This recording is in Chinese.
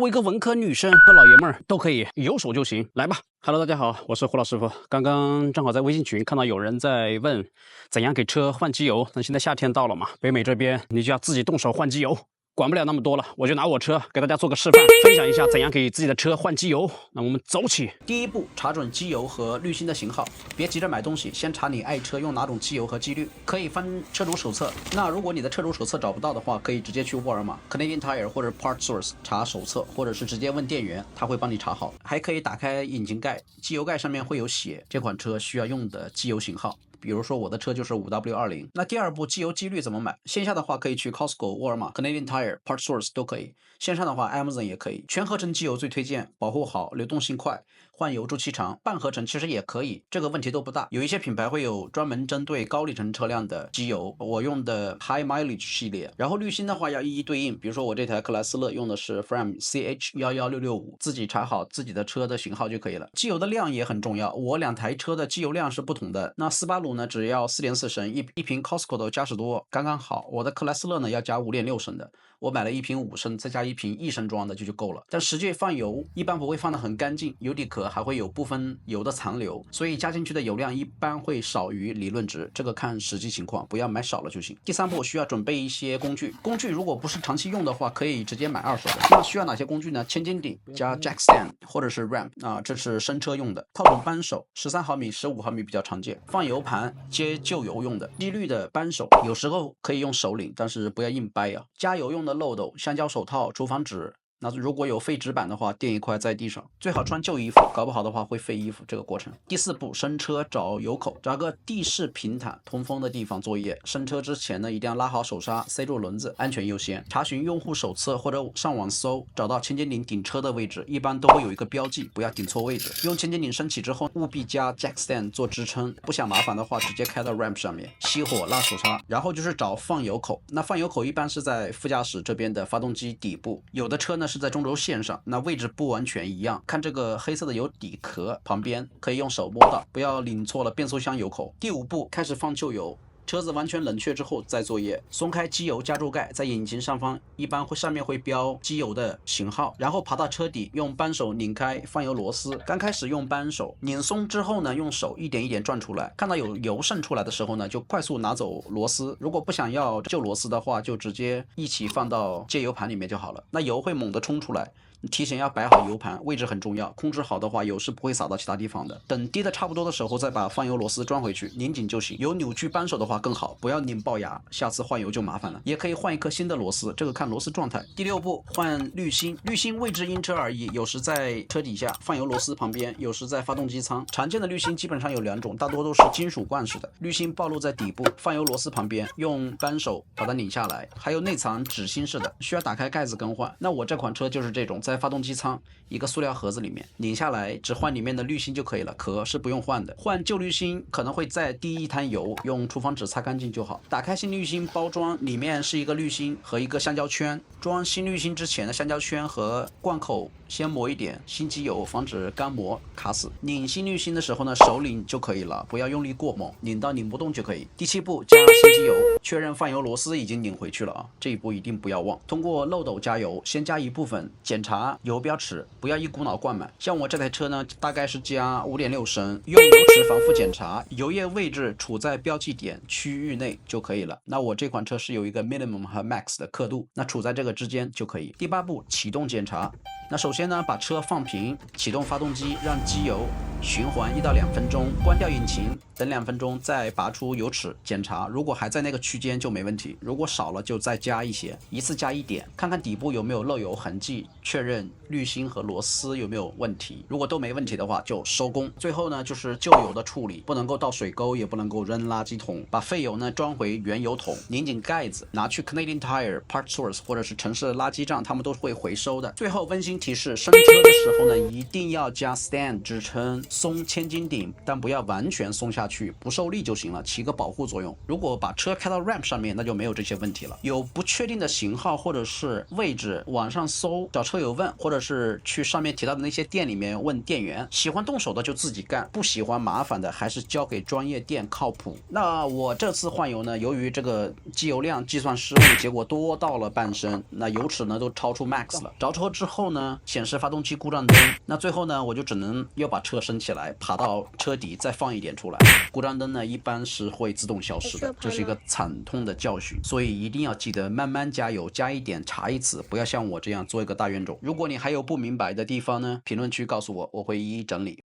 我一个文科女生和老爷们儿都可以，有手就行，来吧。Hello， 大家好，我是胡老师傅。刚刚正好在微信群看到有人在问怎样给车换机油。那现在夏天到了嘛，北美这边你就要自己动手换机油。管不了那么多了，我就拿我车给大家做个示范，分享一下怎样给自己的车换机油。那我们走起。第一步，查准机油和滤芯的型号，别急着买东西，先查你爱车用哪种机油和机滤，可以翻车主手册。那如果你的车主手册找不到的话，可以直接去沃尔玛、Canadian Tire 或者 Part Source 查手册，或者是直接问店员，他会帮你查好。还可以打开引擎盖，机油盖上面会有写这款车需要用的机油型号。比如说我的车就是 5W20。那第二步，机油机滤怎么买？线下的话可以去 Costco、沃尔玛、Canadian Tire、Part Source 都可以。线上的话 Amazon 也可以。全合成机油最推荐，保护好，流动性快，换油周期长。半合成其实也可以，这个问题都不大。有一些品牌会有专门针对高里程车辆的机油，我用的 High Mileage 系列。然后滤芯的话要一一对应，比如说我这台克莱斯勒用的是 Fram CH11665，自己查好自己的车的型号就可以了。机油的量也很重要，我两台车的机油量是不同的。那486呢只要4.4升，一瓶 Costco 的加10多刚刚好。我的克莱斯勒呢要加5.6升的，我买了一瓶5升，再加一瓶1升装的就够了。但实际放油一般不会放得很干净，油底壳还会有部分油的残留，所以加进去的油量一般会少于理论值，这个看实际情况，不要买少了就行。第三步需要准备一些工具，如果不是长期用的话，可以直接买二手的。那需要哪些工具呢？千斤顶加 jack stand 或者是 ramp 这是生车用的。套种扳手13毫米、15毫米比较常见。放油盘接旧油用的。机滤的扳手有时候可以用手拧，但是不要硬掰啊。加油用的漏斗、橡胶手套、厨房纸。那如果有废纸板的话，垫一块在地上，最好穿旧衣服，搞不好的话会废衣服。这个过程。第四步，生车找油口，找个地势平坦、通风的地方作业。生车之前呢，一定要拉好手刹，塞住轮子，安全优先。查询用户手册或者上网搜，找到千斤顶顶车的位置，一般都会有一个标记，不要顶错位置。用千斤顶升起之后，务必加 jack stand 做支撑，不想麻烦的话，直接开到 ramp 上面，熄火拉手刹。然后就是找放油口，那放油口一般是在副驾驶这边的发动机底部，有的车呢是在中轴线上，那位置不完全一样。看这个黑色的油底壳旁边，可以用手摸到，不要拧错了变速箱油口。第五步，开始放旧油。车子完全冷却之后再作业，松开机油加注盖，在引擎上方一般上面会标机油的型号，然后爬到车底，用扳手拧开放油螺丝。刚开始用扳手拧松之后呢，用手一点一点转出来，看到有油渗出来的时候呢，就快速拿走螺丝。如果不想要旧螺丝的话，就直接一起放到接油盘里面就好了。那油会猛地冲出来，提前要摆好油盘，位置很重要，控制好的话，油是不会洒到其他地方的。等滴的差不多的时候，再把放油螺丝装回去，拧紧就行。有扭矩扳手的话更好，不要拧爆牙，下次换油就麻烦了。也可以换一颗新的螺丝，这个看螺丝状态。第六步，换滤芯。滤芯位置因车而异，有时在车底下放油螺丝旁边，有时在发动机舱。常见的滤芯基本上有两种，大多都是金属罐式的。滤芯暴露在底部，放油螺丝旁边，用扳手把它拧下来。还有内藏纸芯式的，需要打开盖子更换。那我这款车就是这种，在发动机舱一个塑料盒子里面，拧下来只换里面的滤芯就可以了，壳是不用换的。换旧滤芯可能会再滴一滩油，用厨房纸擦干净就好。打开新滤芯包装，里面是一个滤芯和一个橡胶圈。装新滤芯之前的橡胶圈和罐口先抹一点新机油，防止干膜卡死。拧新滤芯的时候呢，手拧就可以了，不要用力过猛，拧到拧不动就可以。第七步，加新机油，确认放油螺丝已经拧回去了啊，这一步一定不要忘。通过漏斗加油，先加一部分，检查油标尺，不要一股脑灌满。像我这台车呢，大概是加5.6升，用油尺反复检查，油液位置处在标记点区域内就可以了。那我这款车是有一个 minimum 和 max 的刻度，那处在这个之间就可以。第八步，启动检查。那首先呢，把车放平，启动发动机，让机油循环1到2分钟，关掉引擎，等2分钟再拔出油尺检查，如果还在那个区间就没问题，如果少了就再加一些，一次加1点，看看底部有没有漏油痕迹，确认滤芯和螺丝有没有问题，如果都没问题的话就收工。最后呢，就是旧油的处理，不能够倒水沟，也不能够扔垃圾桶，把废油呢装回原油桶，拧紧盖子，拿去 Canadian Tire、Part Source 或者是城市的垃圾站，他们都会回收的。最后温馨提示，升车的时候呢，一定要加 stand 支撑，松千斤顶，但不要完全松下去，不受力就行了，起个保护作用。如果把车开到 ramp 上面，那就没有这些问题了。有不确定的型号或者是位置，网上搜找车友问，或者是去上面提到的那些店里面问店员。喜欢动手的就自己干，不喜欢麻烦的还是交给专业店靠谱。那我这次换油呢，由于这个机油量计算失误，结果多到了半升，那油尺呢都超出 max 了。着车之后呢，显示发动机故障灯，那最后呢，我就只能又把车升起来，爬到车底再放一点出来。故障灯呢一般是会自动消失的，这是一个惨痛的教训，所以一定要记得慢慢加油，加一点查一次，不要像我这样做一个大冤种。如果你还有不明白的地方呢，评论区告诉我，我会一一整理。